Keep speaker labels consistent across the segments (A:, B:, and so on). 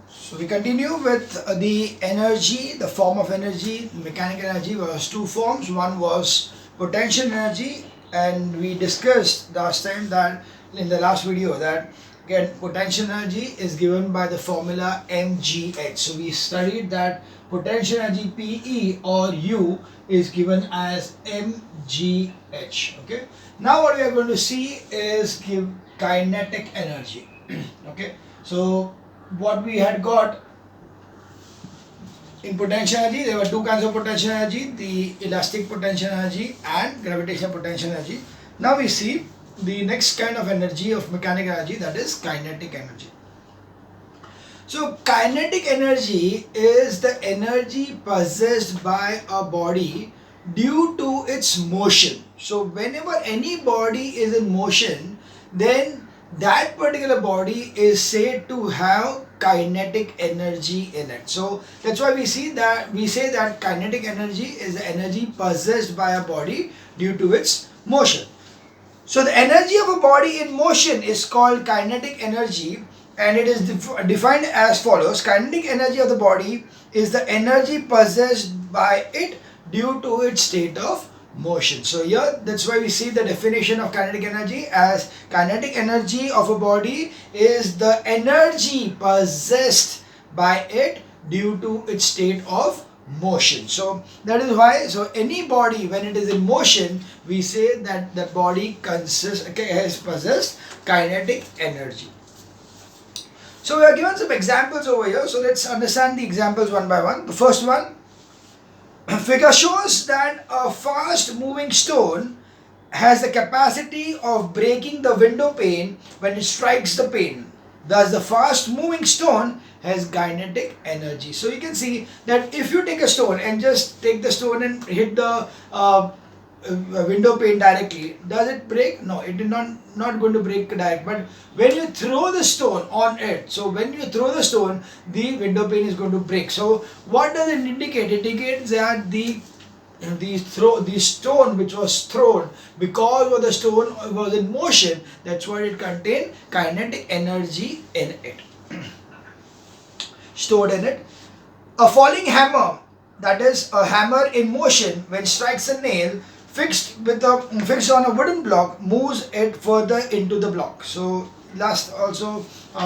A: So we continue with the energy, the form of energy. Mechanical energy was two forms. One was potential energy, and we discussed last time that in the last video that again potential energy is given by the formula mgh. So we studied that potential energy Pe or U is given as mgh. Okay. Now what we are going to see is give kinetic energy. Okay. So what we had got in potential energy, there were two kinds of potential energy, the elastic potential energy and gravitational potential energy. Now we see the next kind of energy of mechanical energy, that is kinetic energy. So kinetic energy is the energy possessed by a body due to its motion. So whenever any body is in motion, then that particular body is said to have kinetic energy in it. So that's why we say that kinetic energy is the energy possessed by a body due to its motion. So the energy of a body in motion is called kinetic energy, and it is defined as follows. Kinetic energy of the body is the energy possessed by it due to its state of motion. So here that's why we see the definition of kinetic energy as kinetic energy of a body is the energy possessed by it due to its state of motion. So that is why, so any body when it is in motion, we say that the body has possessed kinetic energy. So we are given some examples over here. So let's understand the examples one by one. The first one, figure shows that a fast moving stone has the capacity of breaking the window pane when it strikes the pane. Thus the fast moving stone has kinetic energy. So you can see that if you take a stone and just take the stone and hit the window pane directly, does it break? No, it is not going to break direct. But when you throw the stone on it, so when you throw the stone, the window pane is going to break. So what does it indicate? It indicates that the stone which was thrown, because of the stone was in motion, that's why it contained kinetic energy in it, stored in it. A falling hammer, that is a hammer in motion, when strikes a nail fixed on a wooden block, moves it further into the block. So last also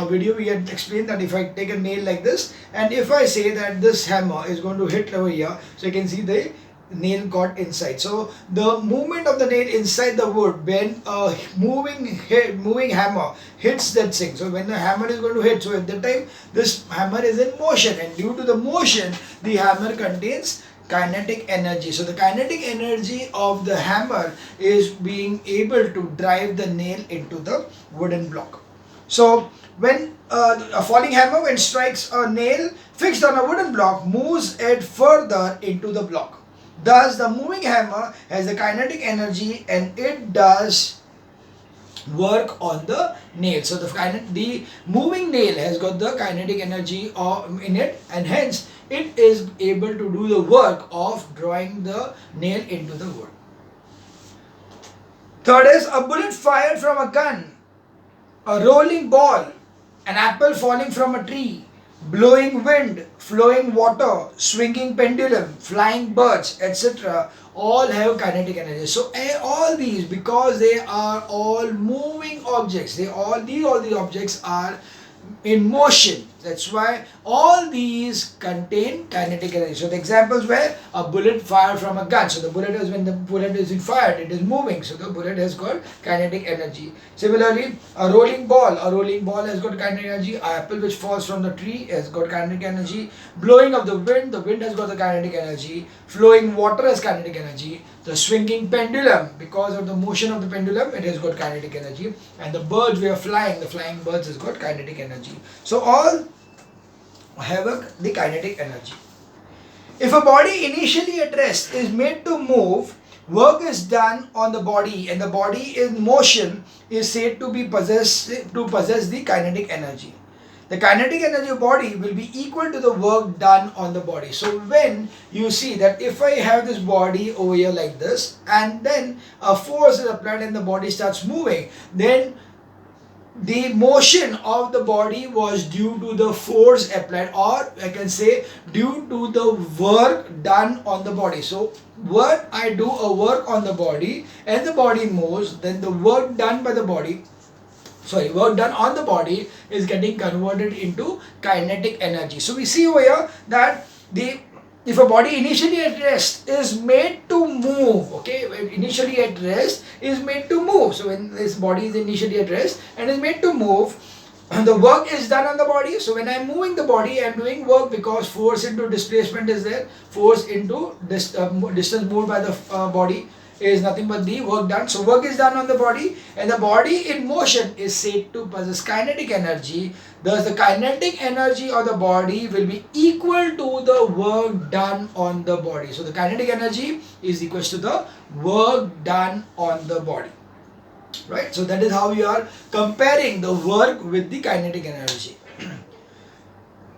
A: video we had explained that if I take a nail like this and if I say that this hammer is going to hit over here, so you can see the nail got inside. So the movement of the nail inside the wood when a moving hammer hits that thing. So when the hammer is going to hit, so at that time this hammer is in motion, and due to the motion the hammer contains kinetic energy. So the kinetic energy of the hammer is being able to drive the nail into the wooden block. So when a falling hammer when strikes a nail fixed on a wooden block, moves it further into the block. Thus the moving hammer has the kinetic energy and it does work on the nail. So the moving nail has got the kinetic energy in it, and hence it is able to do the work of drawing the nail into the wood. Third is a bullet fired from a gun, a rolling ball, an apple falling from a tree, blowing wind, flowing water, swinging pendulum, flying birds, etc. all have kinetic energy. So all these, because they are all moving objects, all these objects are in motion. That's why all these contain kinetic energy. So the examples were a bullet fired from a gun. So the bullet is, when the bullet is fired, it is moving. So the bullet has got kinetic energy. Similarly, a rolling ball has got kinetic energy. An apple which falls from the tree has got kinetic energy. Blowing of the wind has got the kinetic energy. Flowing water has kinetic energy. The swinging pendulum, because of the motion of the pendulum, it has got kinetic energy. And the birds were flying, the flying birds has got kinetic energy. So all have the kinetic energy. If a body initially at rest is made to move, work is done on the body, and the body in motion is said to possess the kinetic energy. The kinetic energy of body will be equal to the work done on the body. So when you see that if I have this body over here like this, and then a force is applied and the body starts moving, then the motion of the body was due to the force applied, or I can say due to the work done on the body. So when I do a work on the body and the body moves, then the work done by the body, work done on the body is getting converted into kinetic energy. So we see over here that the if a body initially at rest is made to move, okay, initially at rest is made to move. So when this body is initially at rest and is made to move, the work is done on the body. So when I'm moving the body, I'm doing work because force into displacement is there, force into distance moved by the body is nothing but the work done. So work is done on the body, and the body in motion is said to possess kinetic energy. Thus the kinetic energy of the body will be equal to the work done on the body. So the kinetic energy is equal to the work done on the body. Right? So that is how we are comparing the work with the kinetic energy.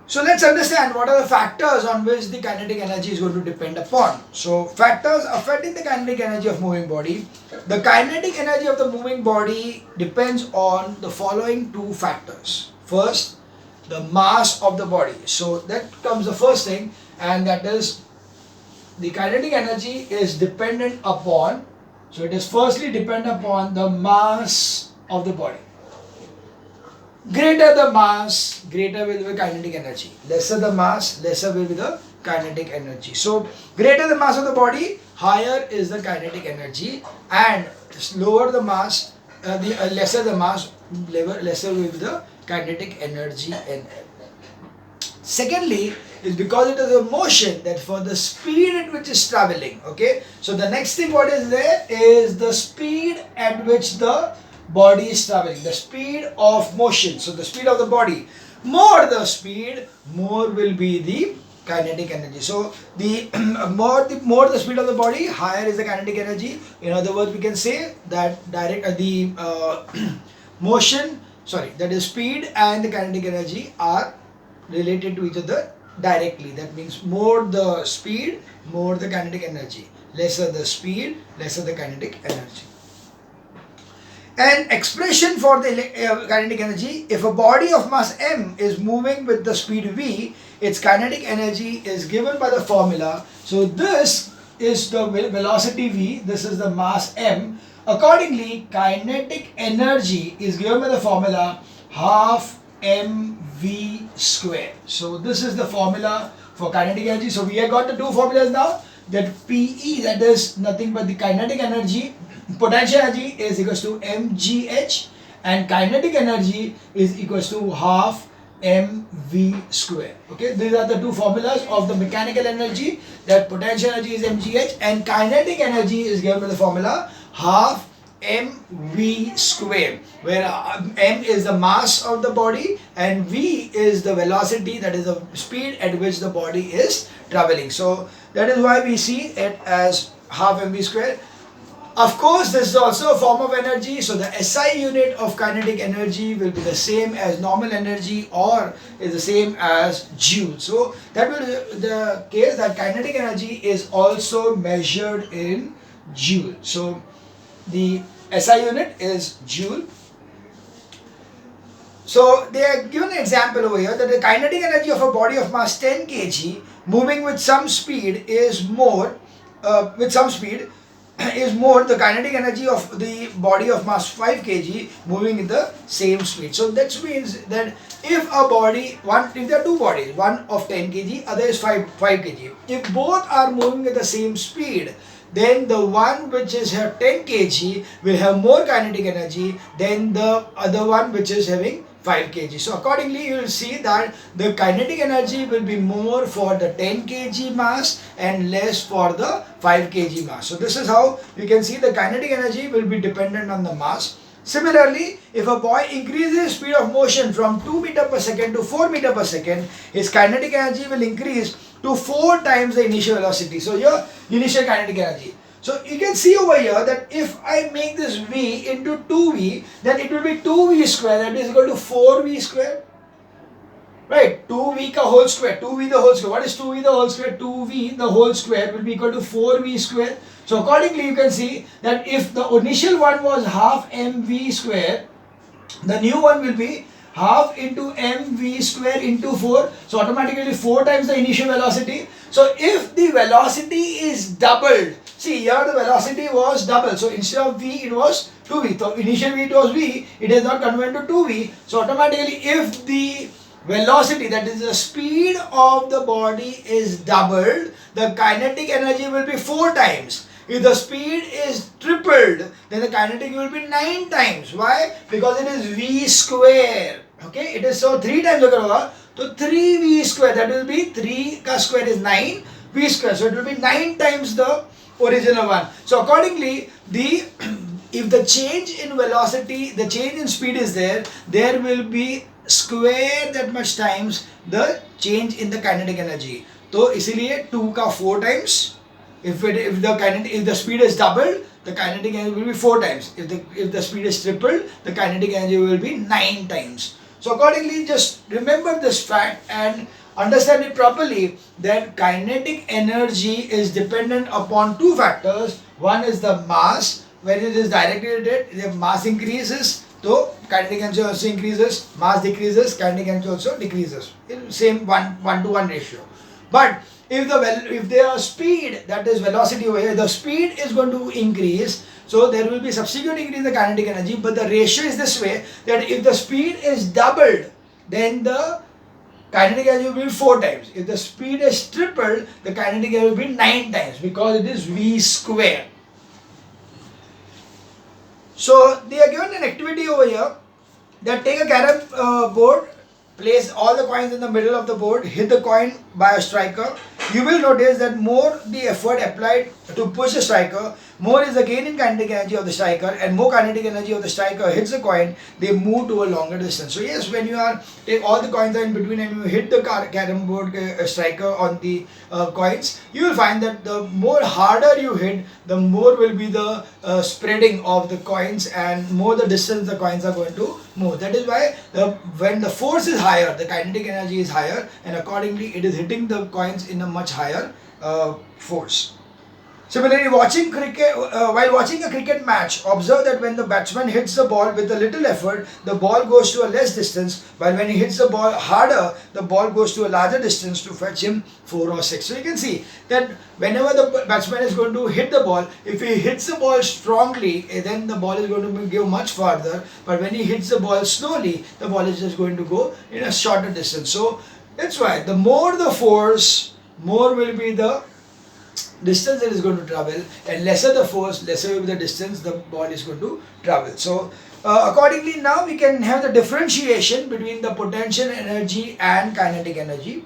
A: So let's understand what are the factors on which the kinetic energy is going to depend upon. So factors affecting the kinetic energy of moving body. The kinetic energy of the moving body depends on the following two factors. First, the mass of the body. So that comes the first thing, and that is the kinetic energy is dependent upon, so it is firstly dependent upon the mass of the body. Greater the mass, greater will be the kinetic energy. Lesser the mass, lesser will be the kinetic energy. So greater the mass of the body, higher is the kinetic energy, and lower the mass, lesser the mass, lesser will be the kinetic energy. And secondly, is because it is a motion, that for the speed at which is traveling. Okay, so the next thing what is there is the speed at which the body is traveling, the speed of motion. So the speed of the body, more the speed, more will be the kinetic energy. So the more the speed of the body, higher is the kinetic energy. In other words, we can say that that is speed and the kinetic energy are related to each other directly. That means more the speed, more the kinetic energy. Lesser the speed, lesser the kinetic energy. An expression for the kinetic energy: if a body of mass m is moving with the speed v, its kinetic energy is given by the formula. So this is the velocity v, this is the mass m. Accordingly, kinetic energy is given by the formula half mv square. So this is the formula for kinetic energy. So we have got the two formulas now. That PE, that is nothing but the kinetic energy, potential energy is equals to mgh, and kinetic energy is equals to half mv square. Okay, these are the two formulas of the mechanical energy. That potential energy is mgh and kinetic energy is given by the formula half mv square, where m is the mass of the body and v is the velocity, that is the speed at which the body is traveling. So that is why we see it as half mv square. Of course, this is also a form of energy, so the SI unit of kinetic energy will be the same as normal energy or is the same as joule. So that will be the case that kinetic energy is also measured in joule. So the SI unit is joule. So they are given an example over here that the kinetic energy of a body of mass 10 kg moving with some speed is more, the kinetic energy of the body of mass 5 kg moving in the same speed. So that means that if there are two bodies, one of 10 kg, other is 5 kg, if both are moving at the same speed, then the one which is 10 kg will have more kinetic energy than the other one which is having 5 kg. So accordingly, you will see that the kinetic energy will be more for the 10 kg mass and less for the 5 kg mass. So this is how you can see the kinetic energy will be dependent on the mass. Similarly, if a boy increases speed of motion from 2 meter per second to 4 meter per second, his kinetic energy will increase to 4 times the initial velocity. So your initial kinetic energy. So you can see over here that if I make this v into 2v, then it will be 2v square, that is equal to 4v square. Right, 2v ka whole square, 2v the whole square. What is 2v the whole square? 2v the whole square will be equal to 4v square. So accordingly, you can see that if the initial one was half mv square, The new one will be half into mv square into 4. So automatically 4 times the initial velocity. So if the velocity is doubled, see here the velocity was double. So instead of v it was 2v. So initial v it was v, it is not converted to 2v. So automatically if the velocity, that is the speed of the body, is doubled, the kinetic energy will be 4 times. If the speed is tripled, then the kinetic will be 9 times. Why? Because it is v square. Okay, it is so 3 times agar hoga, so 3v square, that will be 3 ka square is 9 v square. So it will be 9 times the original one. So accordingly, the if the change in velocity, the change in speed is there, there will be square that much times the change in the kinetic energy. So इसीलिए 2 का 4 times. If the speed is doubled, the kinetic energy will be 4 times. If the speed is tripled, the kinetic energy will be 9 times. So accordingly, just remember this fact and understand it properly, that kinetic energy is dependent upon 2 factors. One is the mass. When it is directed, the mass increases, so kinetic energy also increases. Mass decreases, kinetic energy also decreases. Same 1:1 ratio. But if the speed, that is velocity over here, the speed is going to increase, so there will be subsequent increase in the kinetic energy, but the ratio is this way, that if the speed is doubled, then the kinetic energy will be 4 times. If the speed is tripled, the kinetic energy will be 9 times, because it is v square. So they are given an activity over here, that take a carom board, place all the coins in the middle of the board, hit the coin by a striker. You will notice that more the effort applied to push the striker, more is the gain in kinetic energy of the striker, and more kinetic energy of the striker hits the coin, they move to a longer distance. So yes, when you take all the coins are in between and you hit the carom board striker on the coins, you will find that the more harder you hit, the more will be the spreading of the coins, and more the distance the coins are going to move. That is why when the force is higher, the kinetic energy is higher, and accordingly it is hitting the coins in a much higher force. Similarly, while watching a cricket match, observe that when the batsman hits the ball with a little effort, the ball goes to a less distance, while when he hits the ball harder, the ball goes to a larger distance to fetch him 4 or 6. So you can see that whenever the batsman is going to hit the ball, if he hits the ball strongly, then the ball is going to go much farther, but when he hits the ball slowly, the ball is just going to go in a shorter distance. So that's why the more the force, more will be the distance it is going to travel, and lesser the force, lesser will be the distance the ball is going to travel. So accordingly, now we can have the differentiation between the potential energy and kinetic energy.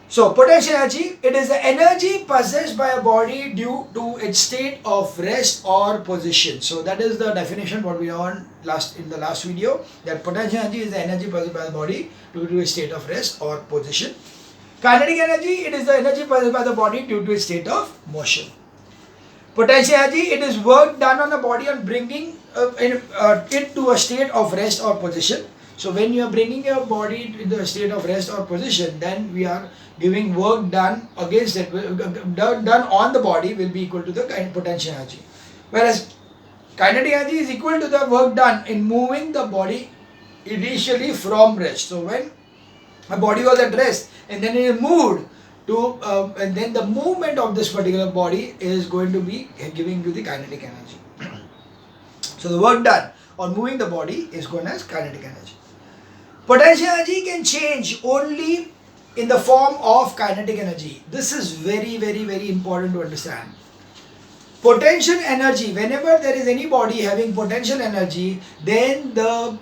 A: So potential energy, it is the energy possessed by a body due to its state of rest or position. So that is the definition what we learned in the last video, that potential energy is the energy possessed by the body due to its state of rest or position. Kinetic energy, it is the energy possessed by the body due to its state of motion. Potential energy, it is work done on the body on bringing it to a state of rest or position. So when you are bringing your body to the state of rest or position, then we are giving work done against it, done on the body will be equal to the potential energy. Whereas kinetic energy is equal to the work done in moving the body initially from rest. So when my body was at rest and then it moved to, and then the movement of this particular body is going to be giving you the kinetic energy. So the work done on moving the body is known as kinetic energy. Potential energy can change only in the form of kinetic energy. This is very, very, very important to understand. Potential energy, whenever there is any body having potential energy, then the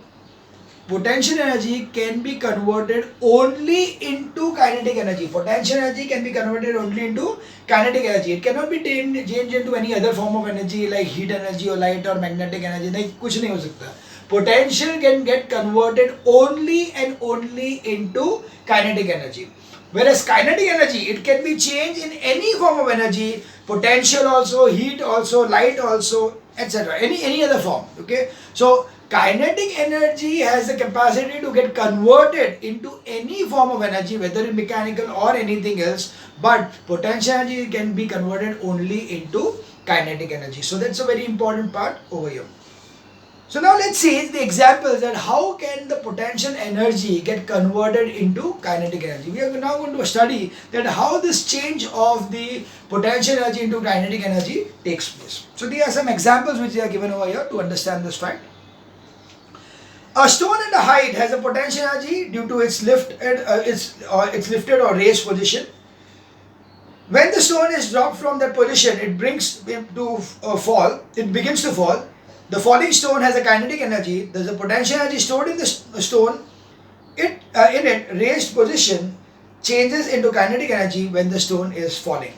A: potential energy can be converted only into kinetic energy. Potential energy can be converted only into kinetic energy. It cannot be changed into any other form of energy like heat energy or light or magnetic energy. नहीं, कुछ नहीं हो सकता. Potential can get converted only and only into kinetic energy. Whereas kinetic energy, it can be changed in any form of energy, potential also, heat also, light also, etc. Any other form. Okay. So kinetic energy has the capacity to get converted into any form of energy, whether it's mechanical or anything else, but potential energy can be converted only into kinetic energy. So that's a very important part over here. So now let's see the examples that how can the potential energy get converted into kinetic energy. We are now going to study that how this change of the potential energy into kinetic energy takes place. So these are some examples which are given over here to understand this fact. A stone at a height has a potential energy due to its lifted or raised position. When the stone is dropped from that position, it begins to fall. The falling stone has a kinetic energy. There's a potential energy stored in the stone. In it, raised position changes into kinetic energy when the stone is falling.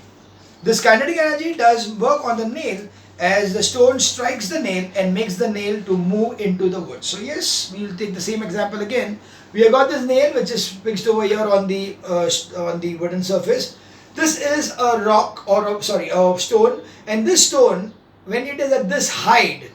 A: This kinetic energy does work on the nail as the stone strikes the nail and makes the nail to move into the wood. So yes, we'll take the same example again. We have got this nail which is fixed over here on the wooden surface. This is a rock or a stone, and this stone, when it is at this height,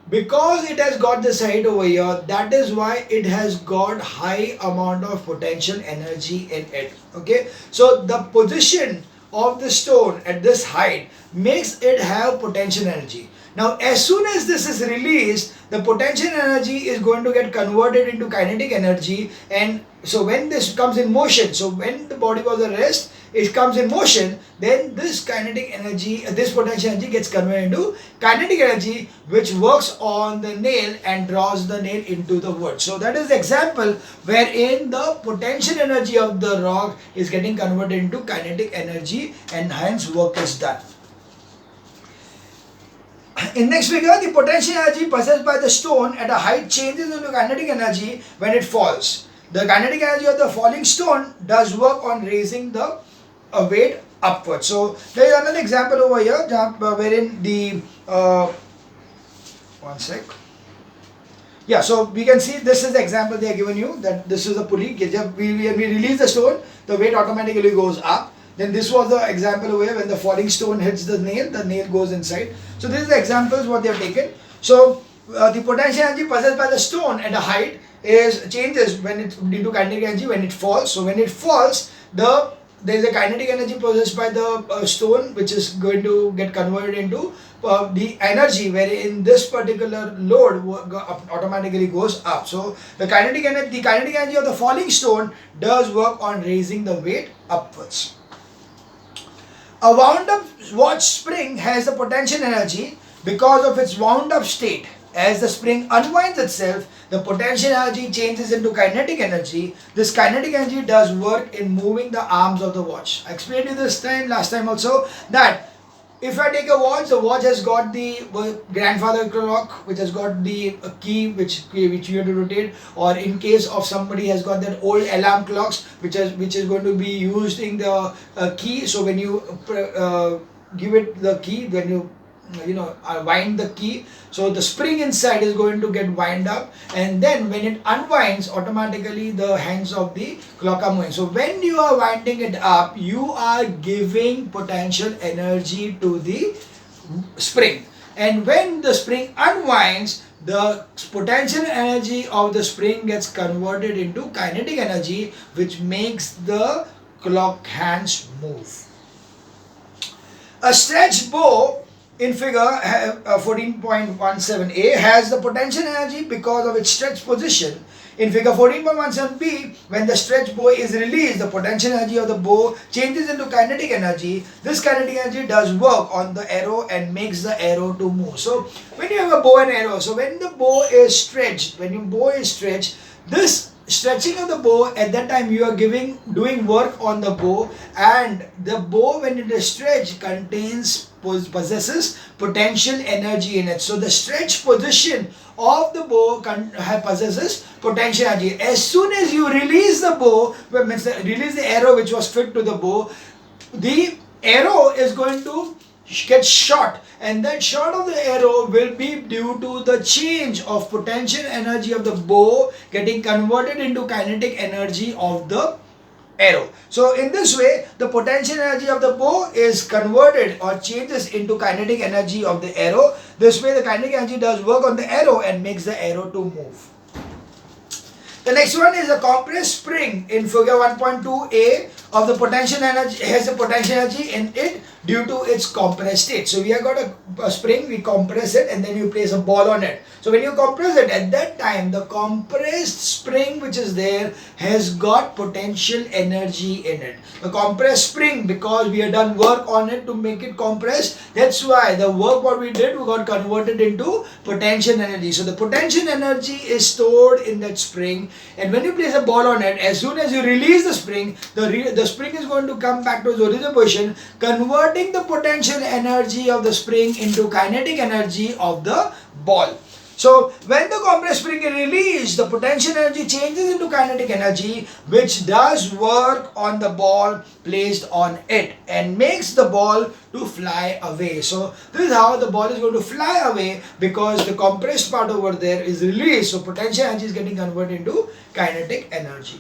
A: because it has got this height over here, that is why it has got high amount of potential energy in it. Okay, so the position of the stone at this height makes it have potential energy. Now as soon as this is released, the potential energy is going to get converted into kinetic energy, and so when this comes in motion, so when the body was at rest, it comes in motion, then this kinetic energy, this potential energy gets converted into kinetic energy, which works on the nail and draws the nail into the wood. So that is the example wherein the potential energy of the rock is getting converted into kinetic energy, and hence work is done. In next figure, the potential energy possessed by the stone at a height changes into kinetic energy when it falls. The kinetic energy of the falling stone does work on raising the weight upwards. So there is another example over here wherein the one sec. Yeah, so we can see this is the example they are given you, that this is a pulley. We release the stone, the weight automatically goes up. Then this was the example where when the falling stone hits the nail goes inside. So this is the examples what they have taken. So the potential energy possessed by the stone at a height changes when it due to kinetic energy when it falls. So when it falls, there is a kinetic energy possessed by the stone which is going to get converted into the energy wherein this particular load automatically goes up. So the kinetic energy of the falling stone does work on raising the weight upwards. A wound up watch spring has the potential energy because of its wound up state. As the spring unwinds itself, the potential energy changes into kinetic energy. This kinetic energy does work in moving the arms of the watch. I explained you this last time also, that if I take a watch, the watch has got the grandfather clock, which has got the key which you have to rotate, or in case of somebody has got that old alarm clocks which is going to be used in the key. So when you give it the key, when you wind the key, so the spring inside is going to get wind up, and then when it unwinds, automatically the hands of the clock are moving. So when you are winding it up, you are giving potential energy to the spring, and when the spring unwinds, the potential energy of the spring gets converted into kinetic energy, which makes the clock hands move. A stretched bow in figure 14.17a has the potential energy because of its stretched position. In figure 14.17b, when the stretched bow is released, the potential energy of the bow changes into kinetic energy. This kinetic energy does work on the arrow and makes the arrow to move. So when you have a bow and arrow, so when the bow is stretched, this stretching of the bow, at that time you are doing work on the bow, and the bow when it is stretched possesses potential energy in it. So the stretched position of the bow possesses potential energy. As soon as you release the bow, release the arrow which was fit to the bow, the arrow is going to get shot, and that shot of the arrow will be due to the change of potential energy of the bow getting converted into kinetic energy of the arrow. So in this way, the potential energy of the bow is converted or changes into kinetic energy of the arrow. This way the kinetic energy does work on the arrow and makes the arrow to move. The next one is a compressed spring in figure 1.2a of the potential energy, has the potential energy in it due to its compressed state. So we have got a spring, we compress it and then you place a ball on it. So when you compress it, at that time the compressed spring which is there has got potential energy in it. The compressed spring, because we have done work on it to make it compressed, that's why the work what we did, we got converted into potential energy. So the potential energy is stored in that spring, and when you place a ball on it, as soon as you release the spring, the spring is going to come back to its original position, converting the potential energy of the spring into kinetic energy of the ball. So when the compressed spring is released, the potential energy changes into kinetic energy, which does work on the ball placed on it and makes the ball to fly away. So this is how the ball is going to fly away, because the compressed part over there is released. So potential energy is getting converted into kinetic energy.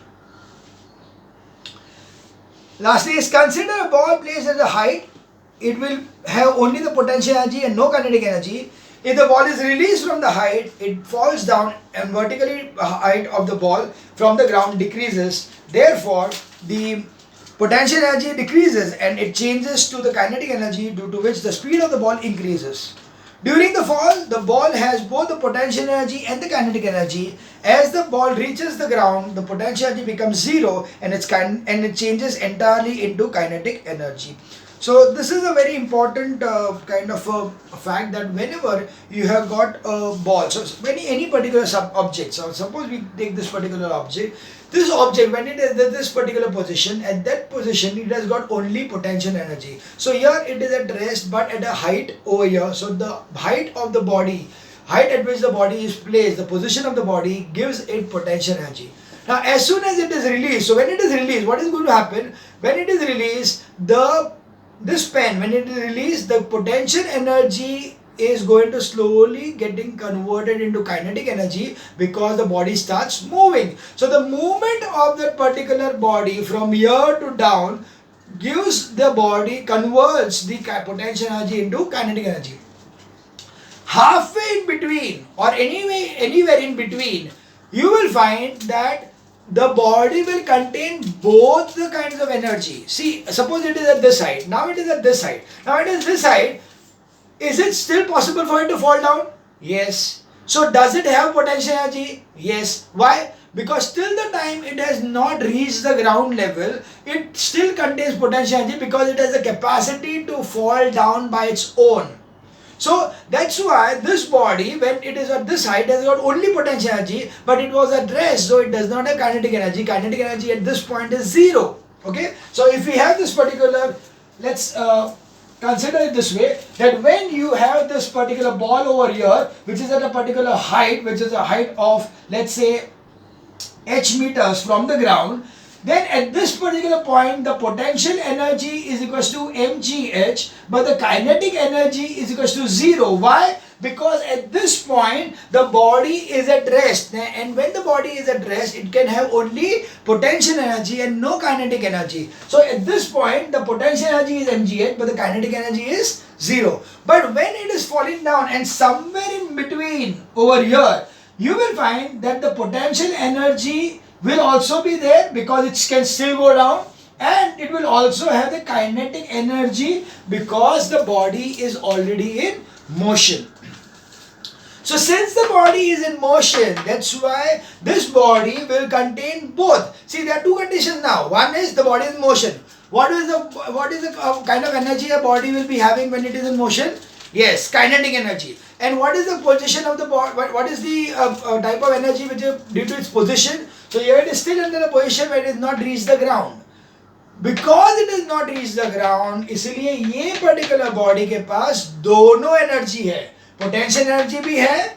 A: Lastly is, consider a ball placed at a height. It will have only the potential energy and no kinetic energy. If the ball is released from the height, it falls down and vertically height of the ball from the ground decreases. Therefore, the potential energy decreases and it changes to the kinetic energy, due to which the speed of the ball increases. During the fall, the ball has both the potential energy and the kinetic energy. As the ball reaches the ground, the potential energy becomes zero and it changes entirely into kinetic energy. So this is a very important kind of a fact, that whenever you have got a ball, so when any particular object, so suppose we take this particular object, this object when it is at this particular position, at that position it has got only potential energy. So here it is at rest but at a height over here. So the height of the body, height at which the body is placed, the position of the body gives it potential energy. Now as soon as it is released, so when it is released, what is going to happen? When it is released, this pen, when it is released, the potential energy is going to slowly getting converted into kinetic energy, because the body starts moving. So the movement of that particular body from here to down gives the body, converts the potential energy into kinetic energy. Halfway in between, or anywhere in between, you will find that the body will contain both the kinds of energy. See, suppose it is at this side, now it is at this side, now it is this side. Is it still possible for it to fall down? Yes. So does it have potential energy? Yes. Why? Because till the time it has not reached the ground level, it still contains potential energy, because it has the capacity to fall down by its own. So that's why this body, when it is at this height, has got only potential energy, but it was at rest, so it does not have kinetic energy. Kinetic energy at this point is zero. Okay. So if we have this particular, let's consider it this way, that when you have this particular ball over here, which is at a particular height, which is a height of, let's say, h meters from the ground, then at this particular point the potential energy is equals to mgh, but the kinetic energy is equals to 0. Why? Because at this point the body is at rest, and when the body is at rest, it can have only potential energy and no kinetic energy. So at this point the potential energy is mgh, but the kinetic energy is 0. But when it is falling down, and somewhere in between over here, you will find that the potential energy will also be there, because it can still go down, and it will also have the kinetic energy, because the body is already in motion. So since the body is in motion, that's why this body will contain both. See, there are two conditions now. One is the body is in motion. What is the kind of energy a body will be having when it is in motion? Yes, kinetic energy. And what is the position of the body? What is the type of energy which is due to its position? So here it is still under the position where it has not reached the ground. Because it has not reached the ground, इसलिए ये particular body के पास दोनों energy है, potential energy भी है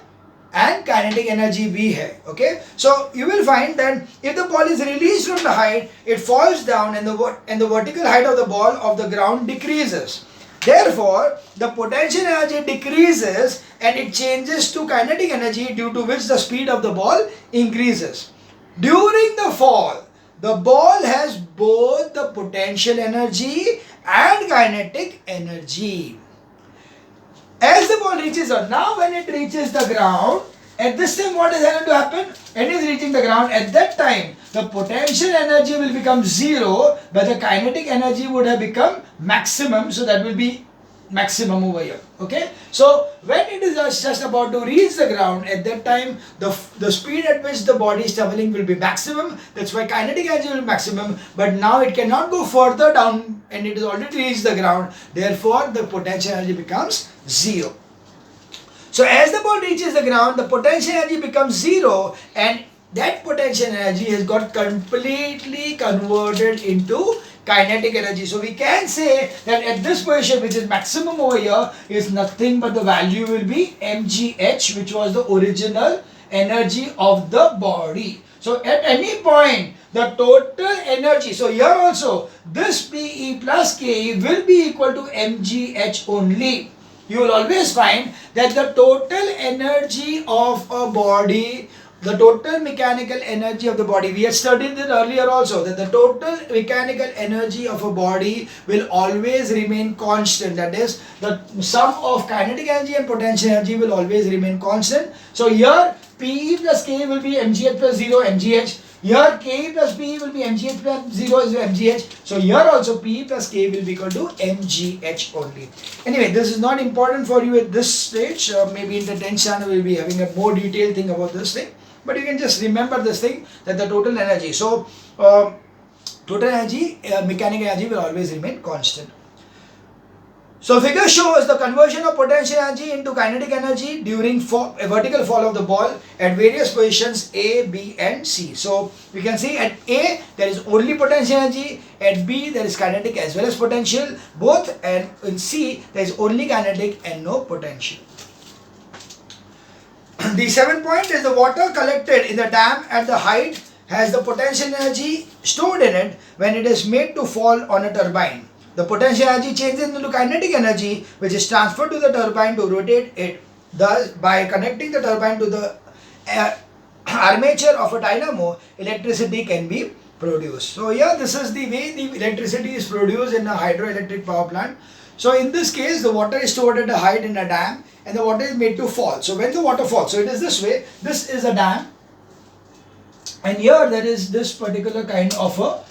A: and kinetic energy भी है. Okay, so you will find that if the ball is released from the height, it falls down, and the vertical height of the ball of the ground decreases. Therefore, the potential energy decreases and it changes to kinetic energy, due to which the speed of the ball increases. During the fall, the ball has both the potential energy and kinetic energy. As the ball reaches on, now when it reaches the ground, at this time what is going to happen? It is reaching the ground. At that time, the potential energy will become 0, but the kinetic energy would have become maximum. So that will be maximum over here. Okay, so when it is just about to reach the ground, at that time the speed at which the body is traveling will be maximum. That's why kinetic energy will be maximum, but now it cannot go further down and it is already reached the ground, therefore the potential energy becomes 0. So as the ball reaches the ground, the potential energy becomes 0, and that potential energy has got completely converted into kinetic energy. So we can say that at this position, which is maximum over here, is nothing but the value will be mgh, which was the original energy of the body. So at any point, the total energy, so here also this PE plus KE will be equal to mgh only. You will always find that the total energy of a body, the total mechanical energy of the body, we had studied it earlier also, that the total mechanical energy of a body will always remain constant. That is, the sum of kinetic energy and potential energy will always remain constant. So here PE plus KE will be mgh plus 0 mgh. Here KE plus PE will be mgh plus 0 is mgh. So here also PE plus KE will be equal to mgh only. Anyway, this is not important for you at this stage. Maybe in the 10th channel we will be having a more detailed thing about this thing. But you can just remember this thing, that the total energy. So total energy, mechanical energy will always remain constant. So figure shows the conversion of potential energy into kinetic energy during a vertical fall of the ball at various positions A, B and C. So we can see at A there is only potential energy, at B there is kinetic as well as potential, both, and in C there is only kinetic and no potential. The 7th point is the water collected in the dam at the height has the potential energy stored in it when it is made to fall on a turbine. The potential energy changes into kinetic energy, which is transferred to the turbine to rotate it. Thus, by connecting the turbine to the armature of a dynamo, electricity can be produced. So here this is the way the electricity is produced in a hydroelectric power plant. So in this case, the water is stored at a height in a dam and the water is made to fall. So when the water falls, so it is this way, this is a dam and here there is this particular kind of a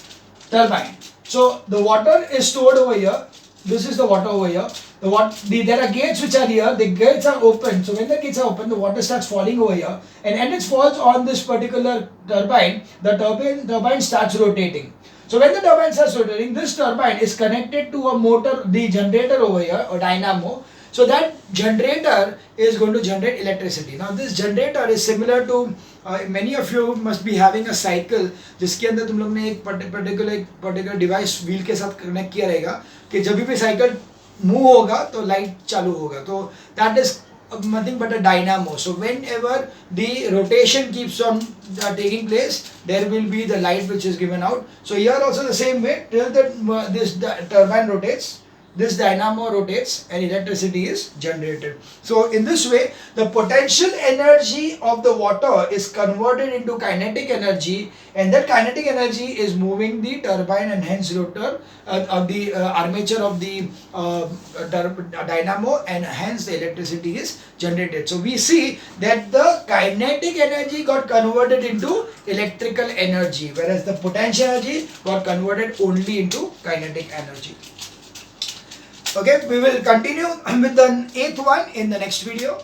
A: turbine. So the water is stored over here. This is the water over here. There are gates which are here. The gates are open. So when the gates are open, the water starts falling over here. And when it falls on this particular turbine, the turbine starts rotating. So when the turbine starts rotating, this turbine is connected to a motor, the generator over here, or dynamo. So that generator is going to generate electricity. Now this generator is similar to many of you must be having a cycle जिसके अंदर तुम लोग ने एक particular device wheel के साथ connect किया रहेगा कि जब भी cycle move होगा तो light चालू होगा. तो that is nothing but a dynamo. So whenever the rotation keeps on taking place, there will be the light which is given out. So here also the same way, till this turbine rotates, this dynamo rotates and electricity is generated. So in this way, the potential energy of the water is converted into kinetic energy, and that kinetic energy is moving the turbine and hence rotor of the armature of the dynamo, and hence the electricity is generated. So we see that the kinetic energy got converted into electrical energy, whereas the potential energy got converted only into kinetic energy. Okay, we will continue with the 8th one in the next video.